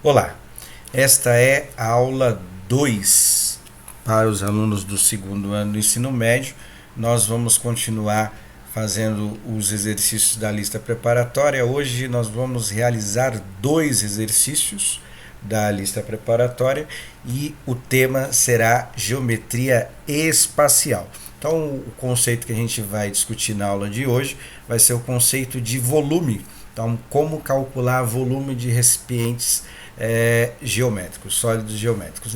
Olá, esta é a aula 2 para os alunos do segundo ano do ensino médio. Nós vamos continuar fazendo os exercícios da lista preparatória. Hoje nós vamos realizar 2 exercícios da lista preparatória e o tema será geometria espacial. Então, o conceito que a gente vai discutir na aula de hoje vai ser o conceito de volume. Então, como calcular volume de recipientes geométricos, sólidos geométricos.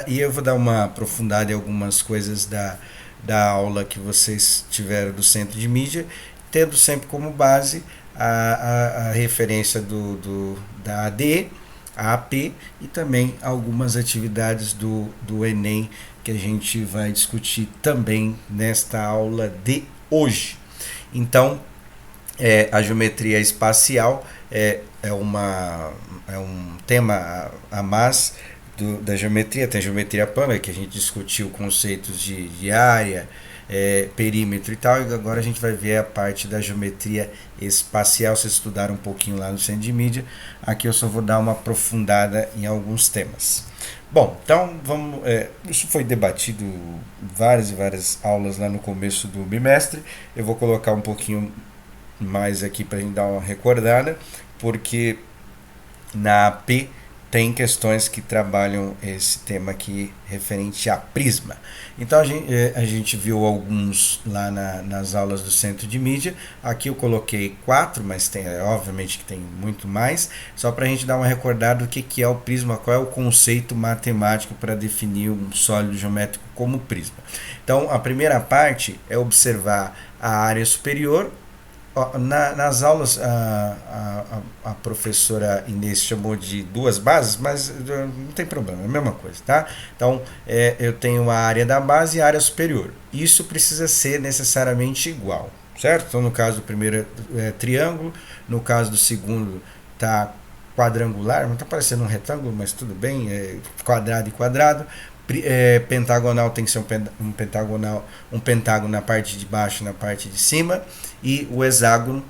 E eu vou dar uma aprofundada em algumas coisas da aula que vocês tiveram do Centro de Mídia, tendo sempre como base a referência da ADE, a AP e também algumas atividades do Enem que a gente vai discutir também nesta aula de hoje. Então, a geometria espacial é um tema a mais da geometria. Tem a geometria plana, que a gente discutiu conceitos de área, perímetro e tal, e agora a gente vai ver a parte da geometria espacial. Vocês estudaram um pouquinho lá no Centro de Mídia, aqui eu só vou dar uma aprofundada em alguns temas. Bom, então vamos. Isso foi debatido várias e várias aulas lá no começo do bimestre. Eu vou colocar um pouquinho mais aqui para a gente dar uma recordada, porque na AP tem questões que trabalham esse tema aqui referente a prisma. Então a gente viu alguns lá nas aulas do Centro de Mídia. Aqui eu coloquei 4, mas obviamente que tem muito mais, só para a gente dar uma recordada do que é o prisma, qual é o conceito matemático para definir um sólido geométrico como prisma. Então a primeira parte é observar a área superior. Nas aulas a professora Inês chamou de 2 bases, mas não tem problema, é a mesma coisa, tá? Então eu tenho a área da base e a área superior. Isso precisa ser necessariamente igual, certo? Então no caso do primeiro é triângulo, no caso do segundo tá quadrangular, não está parecendo um retângulo, mas tudo bem, quadrado e quadrado. Pentagonal tem que ser um pentágono na parte de baixo e na parte de cima, e o hexágono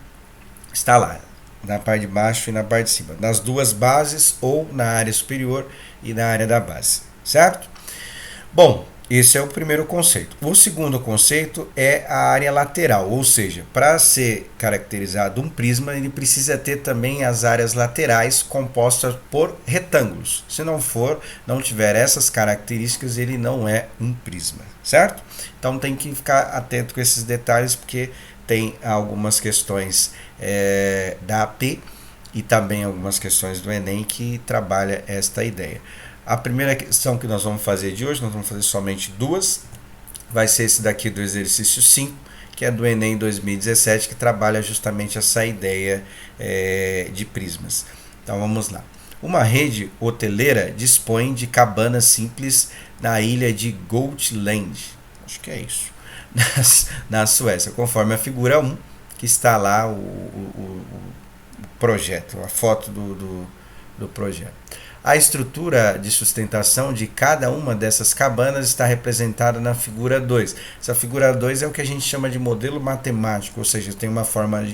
está lá na parte de baixo e na parte de cima, nas duas bases, ou na área superior e na área da base, certo? Bom, esse é o primeiro conceito. O segundo conceito é a área lateral, ou seja, para ser caracterizado um prisma, ele precisa ter também as áreas laterais compostas por retângulos. Se não tiver essas características, ele não é um prisma, certo? Então tem que ficar atento com esses detalhes, porque tem algumas questões da AP e também algumas questões do Enem que trabalha esta ideia. A primeira questão que nós vamos fazer de hoje, nós vamos fazer somente 2, vai ser esse daqui do exercício 5, que é do Enem 2017, que trabalha justamente essa ideia de prismas. Então vamos lá. Uma rede hoteleira dispõe de cabanas simples na ilha de Gotland, acho que é isso, na Suécia, conforme a figura 1, que está lá o projeto, a foto do projeto. A estrutura de sustentação de cada uma dessas cabanas está representada na figura 2. Essa figura 2 é o que a gente chama de modelo matemático, ou seja, tem uma forma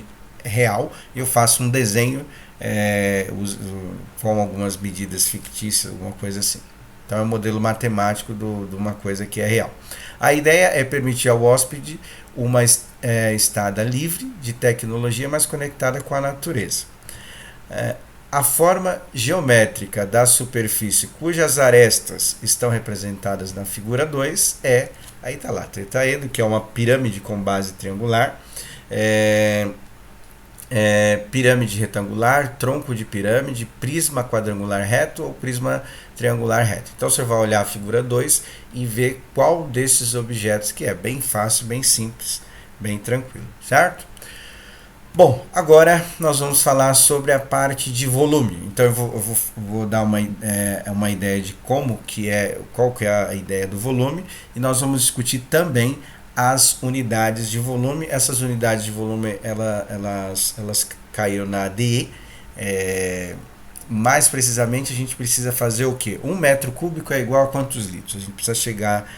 real e eu faço um desenho com algumas medidas fictícias, alguma coisa assim. Então é um modelo matemático de uma coisa que é real. A ideia é permitir ao hóspede uma estada livre de tecnologia, mas conectada com a natureza. A forma geométrica da superfície cujas arestas estão representadas na figura 2 aí está lá, tetraedro, que é uma pirâmide com base triangular, pirâmide retangular, tronco de pirâmide, prisma quadrangular reto ou prisma triangular reto. Então você vai olhar a figura 2 e ver qual desses objetos que é. Bem fácil, bem simples, bem tranquilo, certo? Bom, agora nós vamos falar sobre a parte de volume. Então eu vou dar uma ideia de qual que é a ideia do volume, e nós vamos discutir também as unidades de volume. Essas unidades de volume elas caíram na ADE. Mais precisamente, a gente precisa fazer o quê? 1 metro cúbico é igual a quantos litros? A gente precisa chegar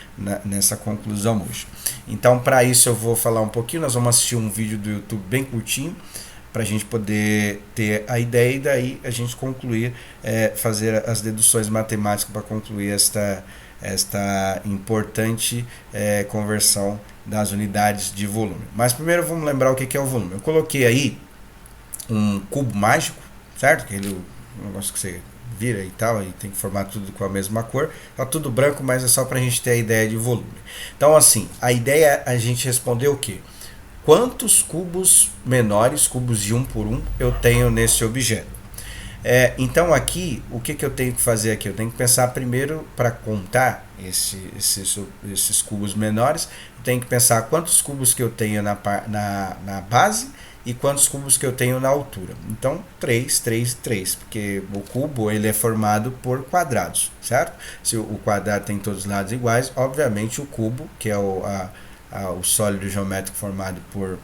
nessa conclusão hoje. Então, para isso eu vou falar um pouquinho. Nós vamos assistir um vídeo do YouTube bem curtinho, para a gente poder ter a ideia e daí a gente concluir, fazer as deduções matemáticas para concluir esta importante conversão das unidades de volume. Mas primeiro vamos lembrar o que é o volume. Eu coloquei aí um cubo mágico, certo? Aquele negócio que você vira e tal, e tem que formar tudo com a mesma cor. Tá tudo branco, mas é só para a gente ter a ideia de volume. Então assim, a ideia é a gente responder o quê? Quantos cubos menores, cubos de 1 por 1, eu tenho nesse objeto? Então aqui, o que eu tenho que fazer aqui? Eu tenho que pensar primeiro para contar esses cubos menores, eu tenho que pensar quantos cubos que eu tenho na base e quantos cubos que eu tenho na altura. Então 3, 3, 3, porque o cubo ele é formado por quadrados, certo? Se o quadrado tem todos os lados iguais, obviamente o cubo, que é o sólido geométrico formado por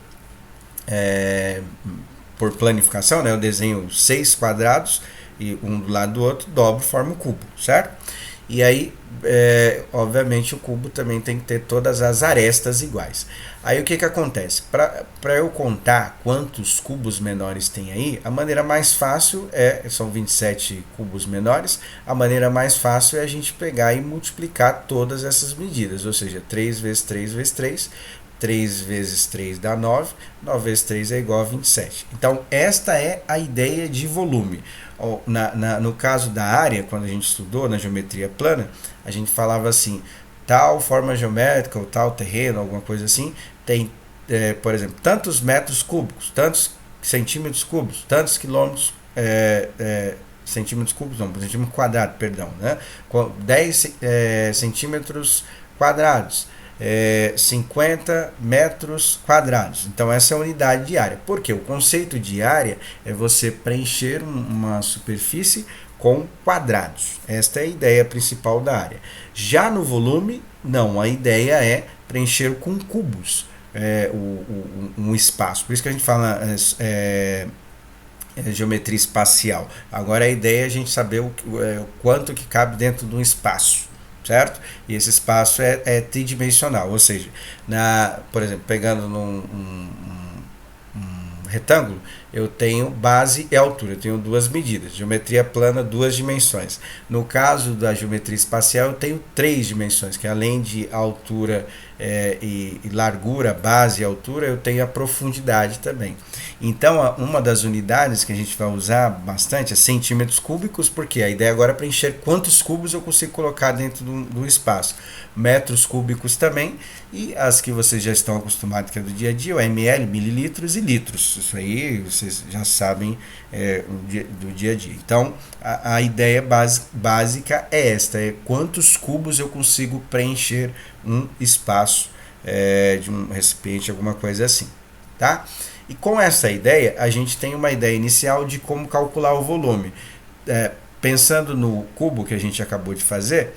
planificação, né? Eu desenho 6 quadrados e um do lado do outro, dobro, forma o cubo, certo? E aí, obviamente, o cubo também tem que ter todas as arestas iguais. Aí o que acontece? Para eu contar quantos cubos menores tem aí, a maneira mais fácil são 27 cubos menores, a maneira mais fácil é a gente pegar e multiplicar todas essas medidas, ou seja, 3 vezes 3 vezes 3, 3 vezes 3 dá 9, 9 vezes 3 é igual a 27. Então, esta é a ideia de volume. No caso da área, quando a gente estudou na geometria plana, a gente falava assim, tal forma geométrica ou tal terreno, alguma coisa assim, tem, por exemplo, tantos metros cúbicos, tantos centímetros cúbicos, tantos quilômetros, centímetros cúbicos, não, centímetro quadrado, perdão, né? 10 centímetros quadrados. 50 metros quadrados. Então essa é a unidade de área. Porque o conceito de área é você preencher uma superfície com quadrados. Esta é a ideia principal da área. Já no volume, não. A ideia é preencher com cubos um espaço. Por isso que a gente fala geometria espacial. Agora a ideia é a gente saber o quanto que cabe dentro de um espaço. Certo? E esse espaço é tridimensional, ou seja, por exemplo, pegando um retângulo, eu tenho base e altura, eu tenho duas medidas, geometria plana, 2 dimensões. No caso da geometria espacial, eu tenho 3 dimensões, que além de altura e largura, base e altura, eu tenho a profundidade também. Então, uma das unidades que a gente vai usar bastante é centímetros cúbicos, porque a ideia agora é preencher quantos cubos eu consigo colocar dentro do espaço. Metros cúbicos também, e as que vocês já estão acostumados, que é do dia a dia, o ml, mililitros e litros. Isso aí vocês já sabem do dia a dia. Então, a ideia básica é esta, é quantos cubos eu consigo preencher um espaço de um recipiente, alguma coisa assim, tá? E com essa ideia, a gente tem uma ideia inicial de como calcular o volume. Pensando no cubo que a gente acabou de fazer,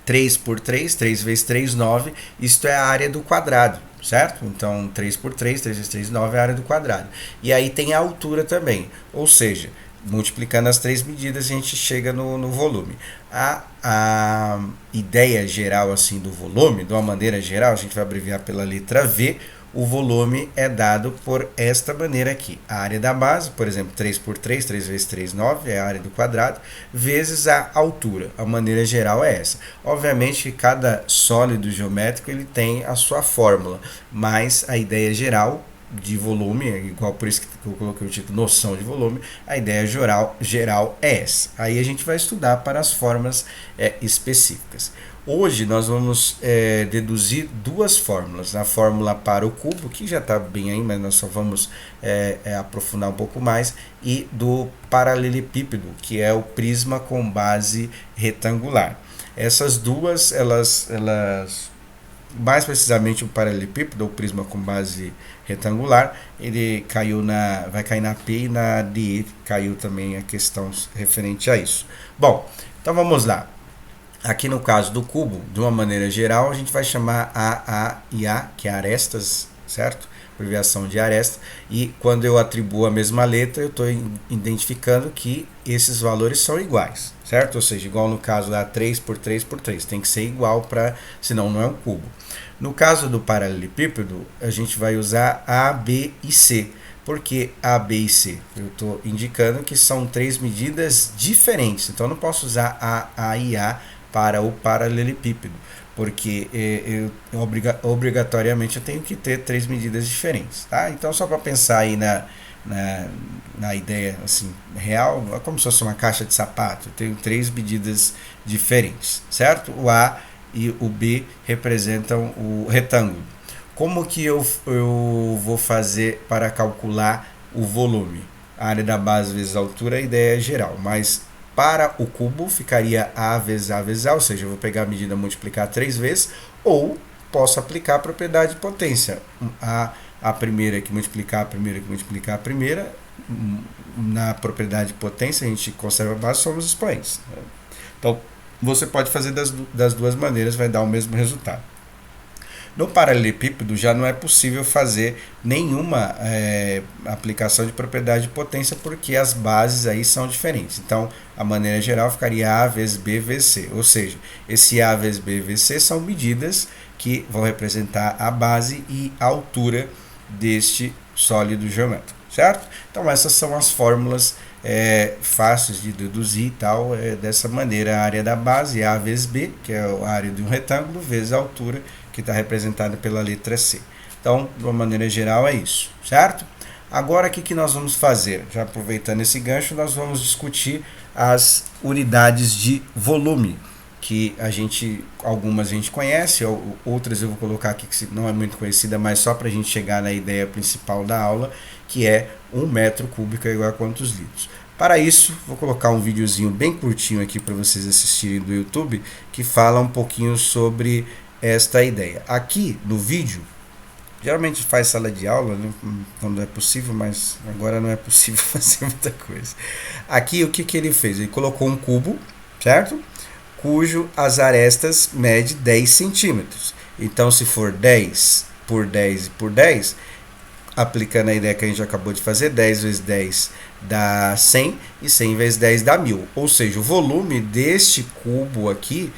3 por 3, 3 vezes 3, 9, isto é a área do quadrado, certo? Então, 3 por 3, 3 vezes 3, 9 é a área do quadrado. E aí tem a altura também, ou seja, multiplicando as 3 medidas, a gente chega no volume. A ideia geral assim do volume, de uma maneira geral, a gente vai abreviar pela letra V, o volume é dado por esta maneira aqui. A área da base, por exemplo, 3 por 3, 3 vezes 3, 9, é a área do quadrado, vezes a altura. A maneira geral é essa. Obviamente que cada sólido geométrico ele tem a sua fórmula, mas a ideia geral de volume, igual por isso que eu coloquei o título noção de volume, a ideia geral é essa. Aí a gente vai estudar para as formas específicas. Hoje nós vamos deduzir 2 fórmulas. A fórmula para o cubo, que já está bem aí, mas nós só vamos aprofundar um pouco mais, e do paralelepípedo, que é o prisma com base retangular. Essas duas, elas mais precisamente o paralelepípedo, ou prisma com base retangular, ele vai cair na P e na D, caiu também a questão referente a isso. Bom, então vamos lá. Aqui no caso do cubo, de uma maneira geral, a gente vai chamar A e A, que é arestas, certo? Abreviação de aresta. E quando eu atribuo a mesma letra, eu estou identificando que esses valores são iguais, certo? Ou seja, igual no caso da 3 por 3 por 3. Tem que ser igual, senão não é um cubo. No caso do paralelepípedo, a gente vai usar A, B e C. Por que A, B e C? Eu estou indicando que são três medidas diferentes, então eu não posso usar A e A para o paralelepípedo, porque obrigatoriamente eu tenho que ter três medidas diferentes, tá? Então, só para pensar aí na ideia assim, real, é como se fosse uma caixa de sapato, eu tenho três medidas diferentes, certo? O A e o B representam o retângulo. Como que eu vou fazer para calcular o volume? A área da base vezes a altura, a ideia é geral, mas para o cubo ficaria A vezes A vezes A, ou seja, eu vou pegar a medida e multiplicar 3 vezes, ou posso aplicar a propriedade de potência. A primeira que multiplicar a primeira que multiplicar a primeira, na propriedade de potência a gente conserva a base, somos expoentes. Então, você pode fazer das duas maneiras, vai dar o mesmo resultado. No paralelepípedo já não é possível fazer nenhuma aplicação de propriedade de potência, porque as bases aí são diferentes. Então, a maneira geral ficaria A vezes B vezes C. Ou seja, esse A vezes B vezes C são medidas que vão representar a base e a altura deste sólido geométrico, certo? Então, essas são as fórmulas fáceis de deduzir e tal, dessa maneira. A área da base é A vezes B, que é a área de um retângulo, vezes a altura, que está representada pela letra C. Então, de uma maneira geral, é isso, certo? Agora, o que nós vamos fazer? Já aproveitando esse gancho, nós vamos discutir as unidades de volume, que algumas a gente conhece, outras eu vou colocar aqui que não é muito conhecida, mas só para a gente chegar na ideia principal da aula, que é 1 metro cúbico é igual a quantos litros. Para isso, vou colocar um videozinho bem curtinho aqui para vocês assistirem do YouTube, que fala um pouquinho sobre esta ideia. Aqui no vídeo, geralmente faz sala de aula, né, quando é possível, mas agora não é possível fazer muita coisa. Aqui o que ele fez? Ele colocou um cubo, certo? Cujo as arestas mede 10 centímetros. Então, se for 10 por 10 por 10, aplicando a ideia que a gente acabou de fazer, 10 vezes 10 dá 100 e 100 vezes 10 dá 1000. Ou seja, o volume deste cubo aqui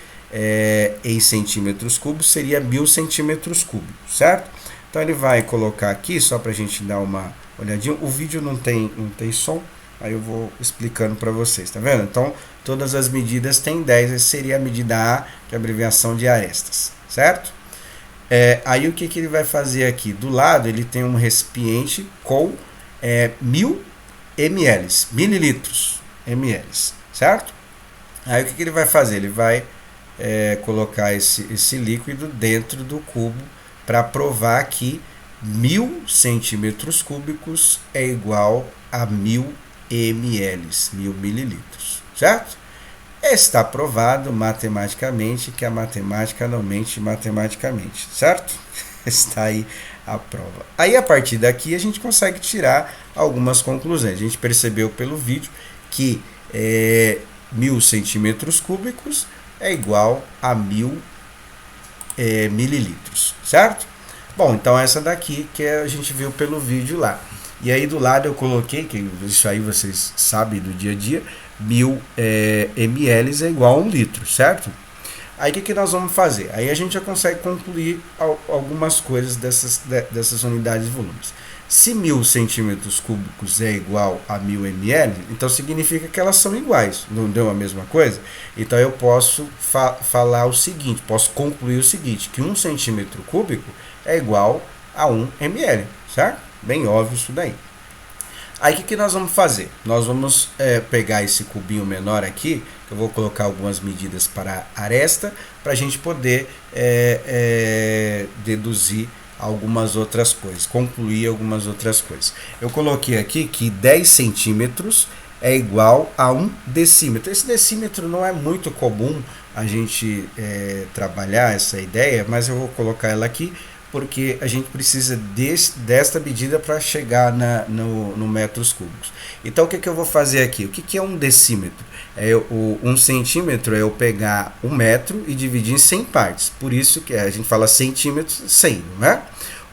em centímetros cúbicos seria 1000 centímetros cúbicos, certo? Então ele vai colocar aqui, só para a gente dar uma olhadinha. O vídeo não tem som, aí eu vou explicando para vocês, tá vendo? Então todas as medidas têm 10, essa seria a medida A, que é a abreviação de arestas, certo? Aí o que ele vai fazer aqui? Do lado ele tem um recipiente com 1000 ml, mililitros, ml, certo? Aí o que ele vai fazer? Ele vai colocar esse líquido dentro do cubo para provar que 1000 centímetros cúbicos é igual a 1000 ml, 1000 mililitros, certo? Está provado matematicamente que a matemática não mente matematicamente, certo? Está aí a prova. Aí, a partir daqui, a gente consegue tirar algumas conclusões. A gente percebeu pelo vídeo que 1000 centímetros cúbicos é igual a 1000 mililitros, certo? Bom, então essa daqui que a gente viu pelo vídeo lá. E aí do lado eu coloquei, que isso aí vocês sabem do dia a dia, 1000 ml é igual a 1 litro, certo? Aí o que nós vamos fazer? Aí a gente já consegue concluir algumas coisas dessas unidades de volumes. Se 1000 centímetros cúbicos é igual a 1000 ml, então significa que elas são iguais, não deu a mesma coisa? Então eu posso falar o seguinte, posso concluir o seguinte, que 1 centímetro cúbico é igual a 1 ml, certo? Bem óbvio isso daí. Aí o que nós vamos fazer? Nós vamos pegar esse cubinho menor aqui, que eu vou colocar algumas medidas para a aresta, para a gente poder deduzir algumas outras coisas, concluir algumas outras coisas. Eu coloquei aqui que 10 centímetros é igual a 1 decímetro. Esse decímetro não é muito comum a gente trabalhar essa ideia, mas eu vou colocar ela aqui porque a gente precisa desta medida para chegar no metros cúbicos. Então o que eu vou fazer aqui? O que é um decímetro? 1 centímetro é eu pegar 1 metro e dividir em 100 partes. Por isso que a gente fala centímetros, 100, não é?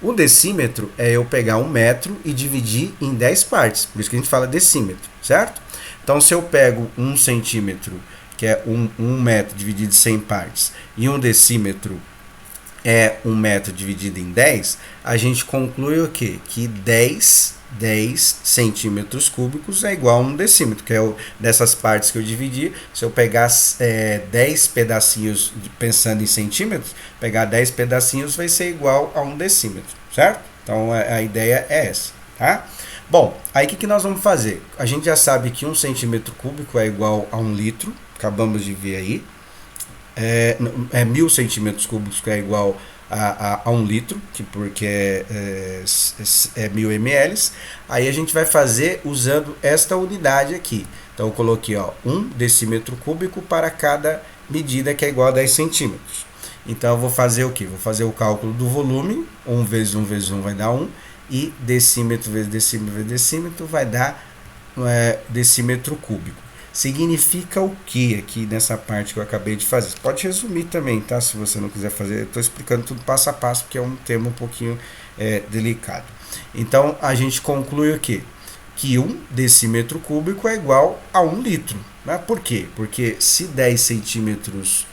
O decímetro é eu pegar 1 metro e dividir em 10 partes. Por isso que a gente fala decímetro, certo? Então se eu pego 1 centímetro, que é 1 metro dividido em 100 partes, e 1 decímetro é 1 metro dividido em 10, a gente conclui o quê? Que 10 centímetros cúbicos é igual a 1 decímetro, que é dessas partes que eu dividi. Se eu pegar 10 pedacinhos, pensando em centímetros, pegar 10 pedacinhos vai ser igual a 1 decímetro, certo? Então a ideia é essa, tá? Bom, aí o que nós vamos fazer? A gente já sabe que 1 centímetro cúbico é igual a 1 litro, acabamos de ver aí. 1000 centímetros cúbicos que é igual a 1 litro, porque é 1000 ml. Aí a gente vai fazer usando esta unidade aqui. Então eu coloquei 1 decímetro cúbico para cada medida, que é igual a 10 centímetros. Então eu vou fazer o que? Vou fazer o cálculo do volume. 1 vezes 1 vezes 1 vai dar 1. E decímetro vezes decímetro vezes decímetro vai dar decímetro cúbico. Significa o que aqui nessa parte que eu acabei de fazer? Você pode resumir também, tá? Se você não quiser fazer, eu estou explicando tudo passo a passo, porque é um tema um pouquinho delicado. Então, a gente conclui o quê? Que 1 decímetro cúbico é igual a 1 litro. Né? Por quê? Porque se 10 centímetros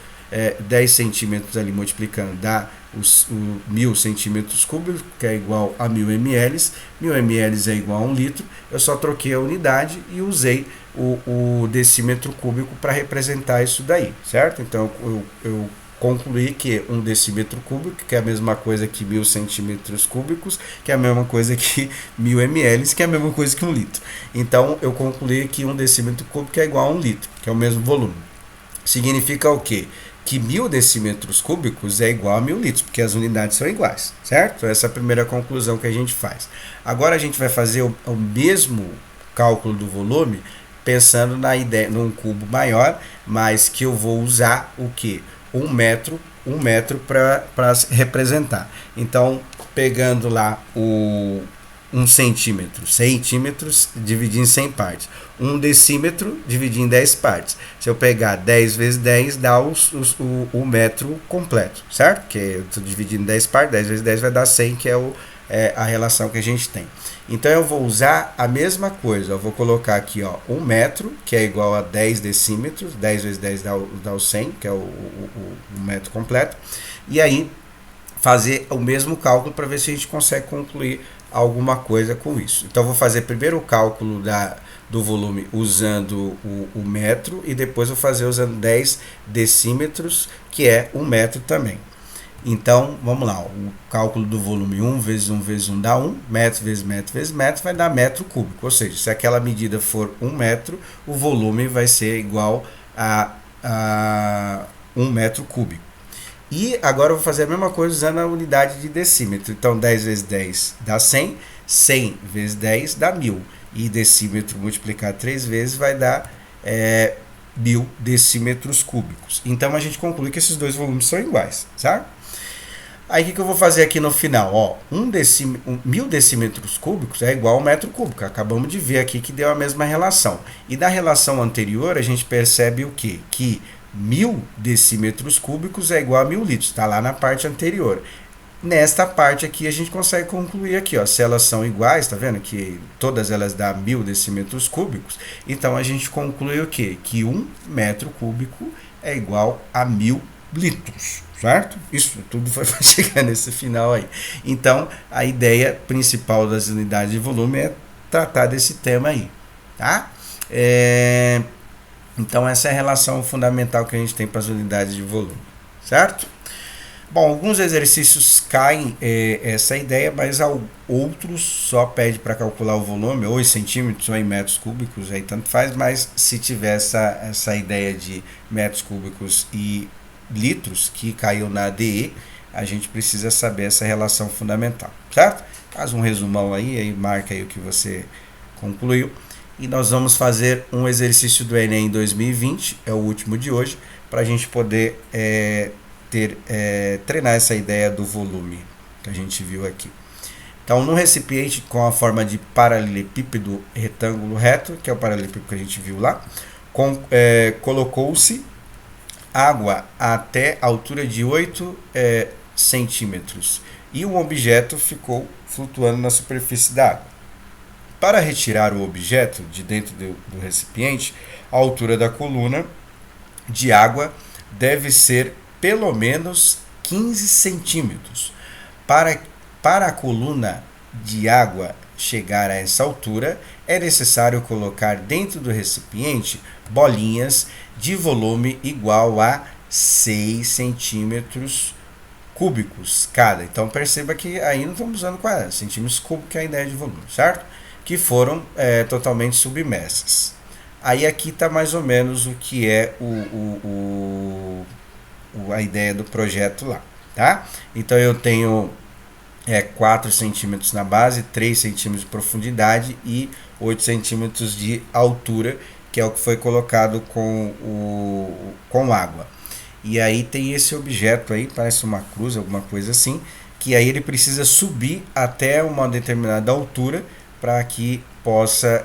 ali multiplicando dá os 1000 centímetros cúbicos, que é igual a 1000 ml. 1000 ml é igual a 1 litro. Eu só troquei a unidade e usei o decímetro cúbico para representar isso daí, certo? Então eu concluí que 1 decímetro cúbico, que é a mesma coisa que 1000 centímetros cúbicos, que é a mesma coisa que 1000 ml, que é a mesma coisa que 1 litro. Então eu concluí que 1 decímetro cúbico é igual a 1 litro, que é o mesmo volume. Significa o quê? Que 1000 decímetros cúbicos é igual a 1000 litros, porque as unidades são iguais, certo? Essa é a primeira conclusão que a gente faz. Agora a gente vai fazer o mesmo cálculo do volume, pensando na ideia, num cubo maior, mas que eu vou usar o que? 1 metro para representar. Então, pegando lá o 1 centímetro, centímetros, dividir em 100 partes. 1 decímetro, dividir em 10 partes. Se eu pegar 10 vezes 10, dá o metro completo, certo? Que eu estou dividindo em 10 partes, 10 vezes 10 vai dar 100, que é a relação que a gente tem. Então eu vou usar a mesma coisa, eu vou colocar aqui 1 metro, que é igual a 10 decímetros, 10 vezes 10 dá o 100, que é o metro completo, e aí fazer o mesmo cálculo para ver se a gente consegue concluir alguma coisa com isso. Então eu vou fazer primeiro o cálculo do volume usando o metro, e depois vou fazer usando 10 decímetros, que é 1 metro também. Então, vamos lá, o cálculo do volume 1 vezes 1 vezes 1 dá 1, metro vezes metro vezes metro vai dar metro cúbico, ou seja, se aquela medida for 1 metro, o volume vai ser igual a 1 metro cúbico. E agora eu vou fazer a mesma coisa usando a unidade de decímetro. Então, 10 vezes 10 dá 100, 100 vezes 10 dá 1000, e decímetro multiplicado 3 vezes vai dar 1000 decímetros cúbicos. Então, a gente conclui que esses dois volumes são iguais, certo? Aí o que eu vou fazer aqui no final? 1000 decímetros cúbicos é igual a 1 metro cúbico. Acabamos de ver aqui que deu a mesma relação. E da relação anterior a gente percebe o quê? Que 1000 decímetros cúbicos é igual a 1000 litros. Está lá na parte anterior. Nesta parte aqui a gente consegue concluir aqui, se elas são iguais, tá vendo que todas elas dão 1000 decímetros cúbicos. Então a gente conclui o quê? Que 1 metro cúbico é igual a 1000 litros, certo? Isso tudo foi para chegar nesse final aí. Então, a ideia principal das unidades de volume é tratar desse tema aí, tá? Então, essa é a relação fundamental que a gente tem para as unidades de volume, certo? Bom, alguns exercícios caem essa ideia, mas outros só pede para calcular o volume, ou em centímetros ou em metros cúbicos, aí tanto faz, mas se tiver essa ideia de metros cúbicos e litros, que caiu na ADE, a gente precisa saber essa relação fundamental, certo? Faz um resumão aí marca aí o que você concluiu. E nós vamos fazer um exercício do Enem 2020, é o último de hoje, para a gente poder treinar essa ideia do volume que a gente viu aqui. Então, no recipiente com a forma de paralelepípedo retângulo reto, que é o paralelepípedo que a gente viu lá, colocou-se água até a altura de 8 centímetros e o objeto ficou flutuando na superfície da água. Para retirar o objeto de dentro do recipiente, a altura da coluna de água deve ser pelo menos 15 centímetros. Para a coluna de água chegar a essa altura, é necessário colocar dentro do recipiente bolinhas de volume igual a 6 centímetros cúbicos cada. Então perceba que aí não estamos usando 40 centímetros cúbicos, que é a ideia de volume, certo? Que foram totalmente submersas. Aí aqui está mais ou menos o que é a ideia do projeto lá, tá? Então eu tenho 4 centímetros na base, 3 centímetros de profundidade e 8 centímetros de altura, que é o que foi colocado com água. E aí tem esse objeto aí, parece uma cruz, alguma coisa assim, que aí ele precisa subir até uma determinada altura para que possa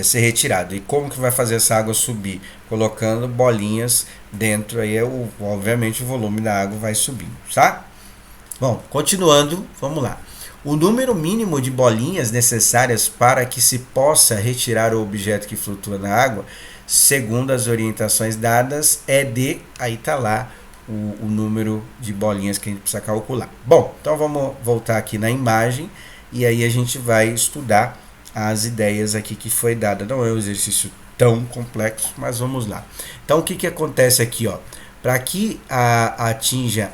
ser retirado. E como que vai fazer essa água subir? Colocando bolinhas dentro, aí obviamente o volume da água vai subindo, tá? Bom, continuando, vamos lá. O número mínimo de bolinhas necessárias para que se possa retirar o objeto que flutua na água, segundo as orientações dadas, aí está lá o número de bolinhas que a gente precisa calcular. Bom, então vamos voltar aqui na imagem e aí a gente vai estudar as ideias aqui que foi dada. Não é um exercício tão complexo, mas vamos lá. Então o que acontece aqui, ó? Para que atinja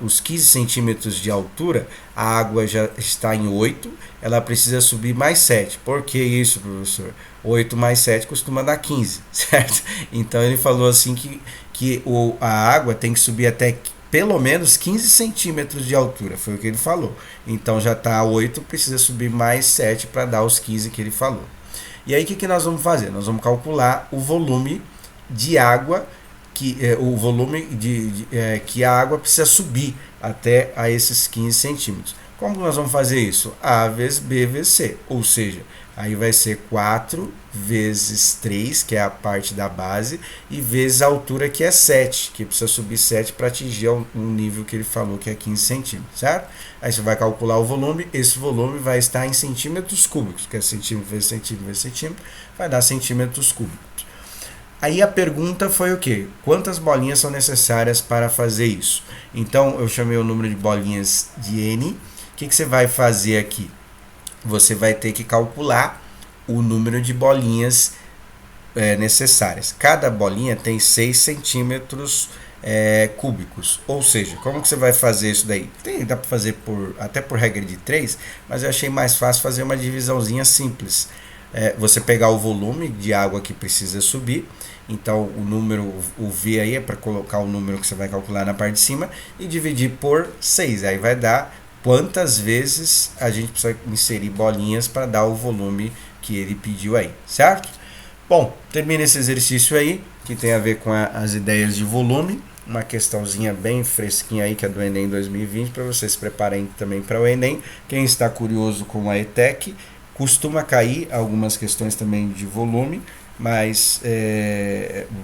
os 15 centímetros de altura, a água já está em 8, ela precisa subir mais 7. Por que isso, professor? 8 mais 7 costuma dar 15, certo? Então ele falou assim que a água tem que subir até pelo menos 15 centímetros de altura, foi o que ele falou. Então já está 8, precisa subir mais 7 para dar os 15 que ele falou. E aí o que nós vamos fazer? Nós vamos calcular o volume de água, o volume que a água precisa subir até a esses 15 centímetros. Como nós vamos fazer isso? A vezes B vezes C, ou seja, aí vai ser 4 vezes 3, que é a parte da base, e vezes a altura, que é 7, que precisa subir 7 para atingir um nível que ele falou que é 15 centímetros, certo? Aí você vai calcular o volume, esse volume vai estar em centímetros cúbicos, que é centímetro vezes centímetro vezes centímetro, vai dar centímetros cúbicos. Aí a pergunta foi o quê? Quantas bolinhas são necessárias para fazer isso? Então eu chamei o número de bolinhas de N. O que você vai fazer aqui? Você vai ter que calcular o número de bolinhas necessárias. Cada bolinha tem 6 centímetros cúbicos. Ou seja, como que você vai fazer isso daí? Dá para fazer até por regra de 3, mas eu achei mais fácil fazer uma divisãozinha simples. Você pegar o volume de água que precisa subir, então o V aí é para colocar o número que você vai calcular na parte de cima e dividir por 6, aí vai dar quantas vezes a gente precisa inserir bolinhas para dar o volume que ele pediu aí, certo? Bom, termina esse exercício aí, que tem a ver com as ideias de volume, uma questãozinha bem fresquinha aí, que é do Enem 2020, para vocês se preparem também para o Enem. Quem está curioso com a ETEC, costuma cair algumas questões também de volume, mas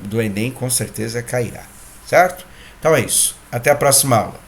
do Enem com certeza cairá, certo? Então é isso. Até a próxima aula.